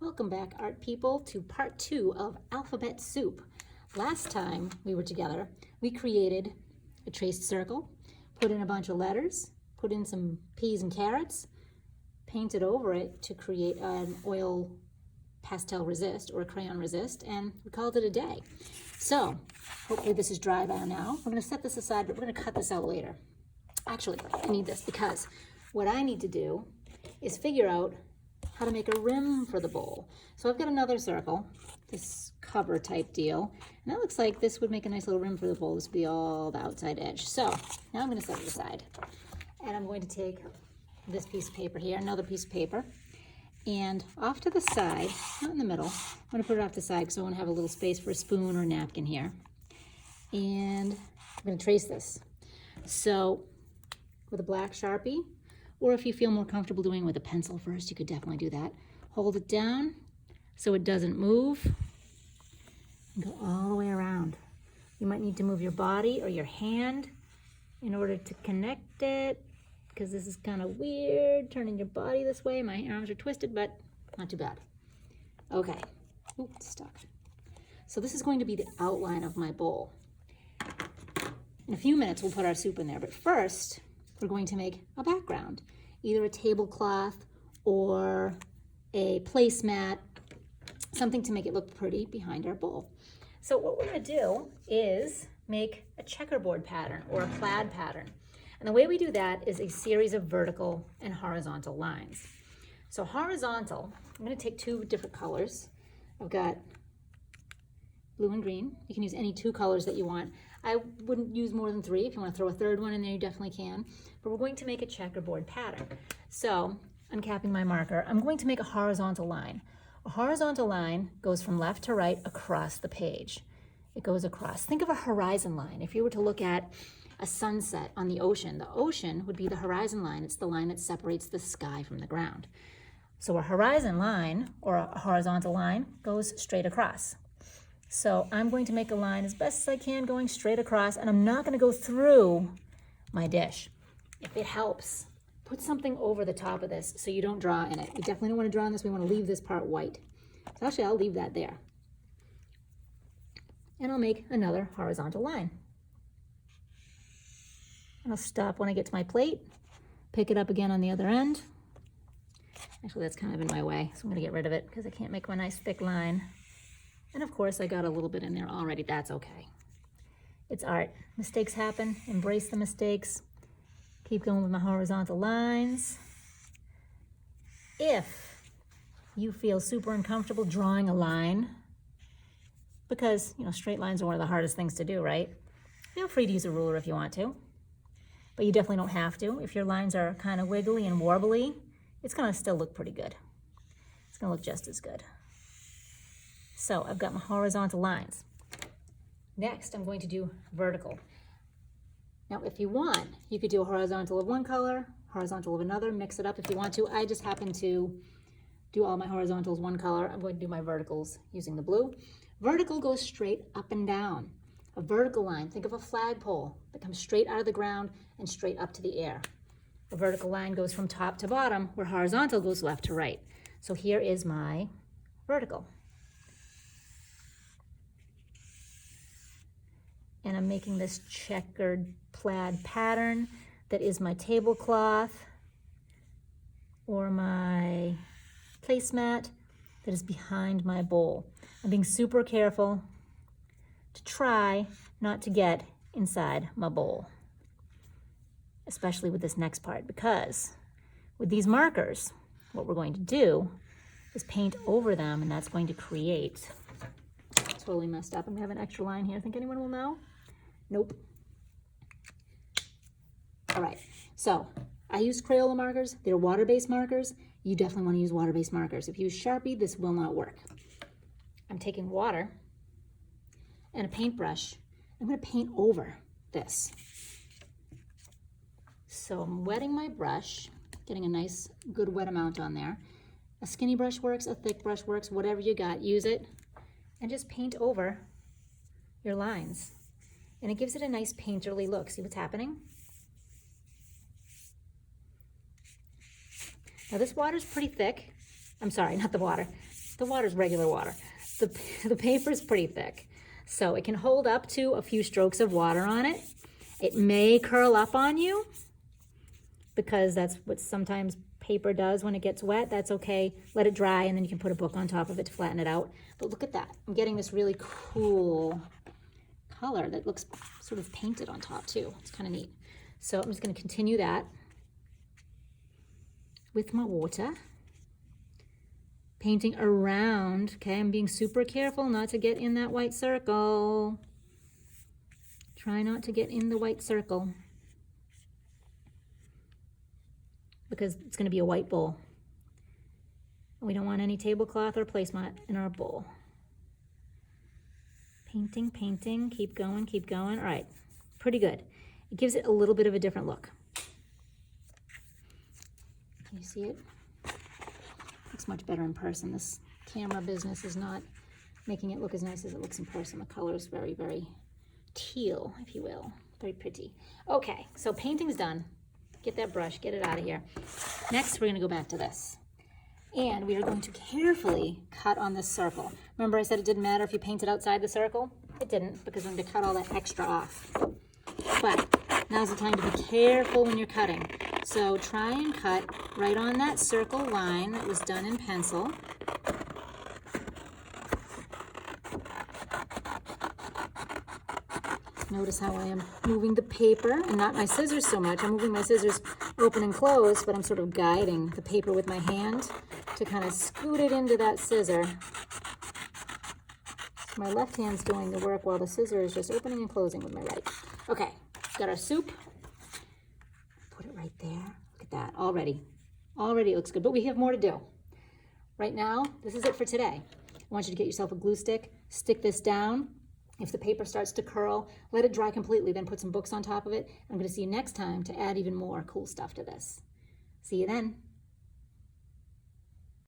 Welcome back, art people, to part 2 of Alphabet Soup. Last time we were together, we created a traced circle, put in a bunch of letters, put in some peas and carrots, painted over it to create an oil pastel resist or a crayon resist, and we called it a day. So hopefully this is dry by now. We're going to set this aside, but we're going to cut this out later. Actually, I need this because what I need to do is figure out how to make a rim for the bowl. So I've got another circle, this cover type deal, and that looks like this would make a nice little rim for the bowl. This would be all the outside edge. So now I'm going to set it aside, and I'm going to take this piece of paper here, another piece of paper, and off to the side, not in the middle, I'm going to put it off to the side because I want to have a little space for a spoon or a napkin here. And I'm going to trace this. So with a black Sharpie, or if you feel more comfortable doing it with a pencil first, you could definitely do that. Hold it down so it doesn't move, and go all the way around. You might need to move your body or your hand in order to connect it, because this is kind of weird, turning your body this way. My arms are twisted, but not too bad. Okay, ooh, it's stuck. So this is going to be the outline of my bowl. In a few minutes, we'll put our soup in there, but first, we're going to make a background, either a tablecloth or a placemat, something to make it look pretty behind our bowl. So what we're going to do is make a checkerboard pattern or a plaid pattern. And the way we do that is a series of vertical and horizontal lines. So horizontal, I'm going to take 2 different colors. I've got blue and green. You can use any 2 colors that you want. I wouldn't use more than 3. If you want to throw a third one in there, you definitely can. But we're going to make a checkerboard pattern. So, uncapping my marker, I'm going to make a horizontal line. A horizontal line goes from left to right across the page. It goes across. Think of a horizon line. If you were to look at a sunset on the ocean would be the horizon line. It's the line that separates the sky from the ground. So a horizon line, or a horizontal line, goes straight across. So I'm going to make a line as best as I can going straight across, and I'm not going to go through my dish. If it helps, put something over the top of this so you don't draw in it. We definitely don't want to draw in this. We want to leave this part white. So actually, I'll leave that there. And I'll make another horizontal line. And I'll stop when I get to my plate, pick it up again on the other end. Actually, that's kind of in my way, so I'm going to get rid of it because I can't make my nice thick line. And of course, I got a little bit in there already. That's okay. It's art. Mistakes happen. Embrace the mistakes. Keep going with my horizontal lines. If you feel super uncomfortable drawing a line, because, straight lines are one of the hardest things to do, right? Feel free to use a ruler if you want to, but you definitely don't have to. If your lines are kind of wiggly and warbly, it's going to still look pretty good. It's going to look just as good. So I've got my horizontal lines. Next, I'm going to do vertical. Now, if you want, you could do a horizontal of one color, horizontal of another, mix it up if you want to. I just happen to do all my horizontals one color. I'm going to do my verticals using the blue. Vertical goes straight up and down. A vertical line, think of a flagpole that comes straight out of the ground and straight up to the air. A vertical line goes from top to bottom, where horizontal goes left to right. So here is my vertical. And I'm making this checkered plaid pattern that is my tablecloth or my placemat that is behind my bowl. I'm being super careful to try not to get inside my bowl, especially with this next part, because with these markers, what we're going to do is paint over them, and that's going to create, totally messed up. I'm gonna have an extra line here. Think anyone will know? Nope. All right, so I used Crayola markers. They're water-based markers. You definitely want to use water-based markers. If you use Sharpie, this will not work. I'm taking water and a paintbrush. I'm going to paint over this. So I'm wetting my brush, getting a nice, good wet amount on there. A skinny brush works, a thick brush works, whatever you got, use it. And just paint over your lines. And it gives it a nice painterly look. See what's happening? Now this water's pretty thick. I'm sorry, not the water. The water's regular water. The paper's pretty thick, so it can hold up to a few strokes of water on it. It may curl up on you because that's what sometimes paper does when it gets wet. That's okay. Let it dry, and then you can put a book on top of it to flatten it out. But look at that. I'm getting this really cool color that looks sort of painted on top too. It's kind of neat. So I'm just going to continue that with my water. Painting around, okay? I'm being super careful not to get in that white circle. Try not to get in the white circle because it's going to be a white bowl. We don't want any tablecloth or placemat in our bowl. Painting, painting, keep going, keep going. All right, pretty good. It gives it a little bit of a different look. Can you see it? Looks much better in person. This camera business is not making it look as nice as it looks in person. The color is very, very teal, if you will. Very pretty. Okay, so painting's done. Get that brush, get it out of here. Next, we're gonna go back to this. And we are going to carefully cut on this circle. Remember I said it didn't matter if you painted outside the circle? It didn't, because I'm going to cut all that extra off. But now's the time to be careful when you're cutting. So try and cut right on that circle line that was done in pencil. Notice how I am moving the paper and not my scissors so much. I'm moving my scissors open and close, but I'm sort of guiding the paper with my hand to kind of scoot it into that scissor. My left hand's doing the work while the scissor is just opening and closing with my right. Okay, got our soup. Put it right there. Look at that, already. Already it looks good, but we have more to do. Right now, this is it for today. I want you to get yourself a glue stick, stick this down. If the paper starts to curl, let it dry completely, then put some books on top of it. I'm going to see you next time to add even more cool stuff to this. See you then.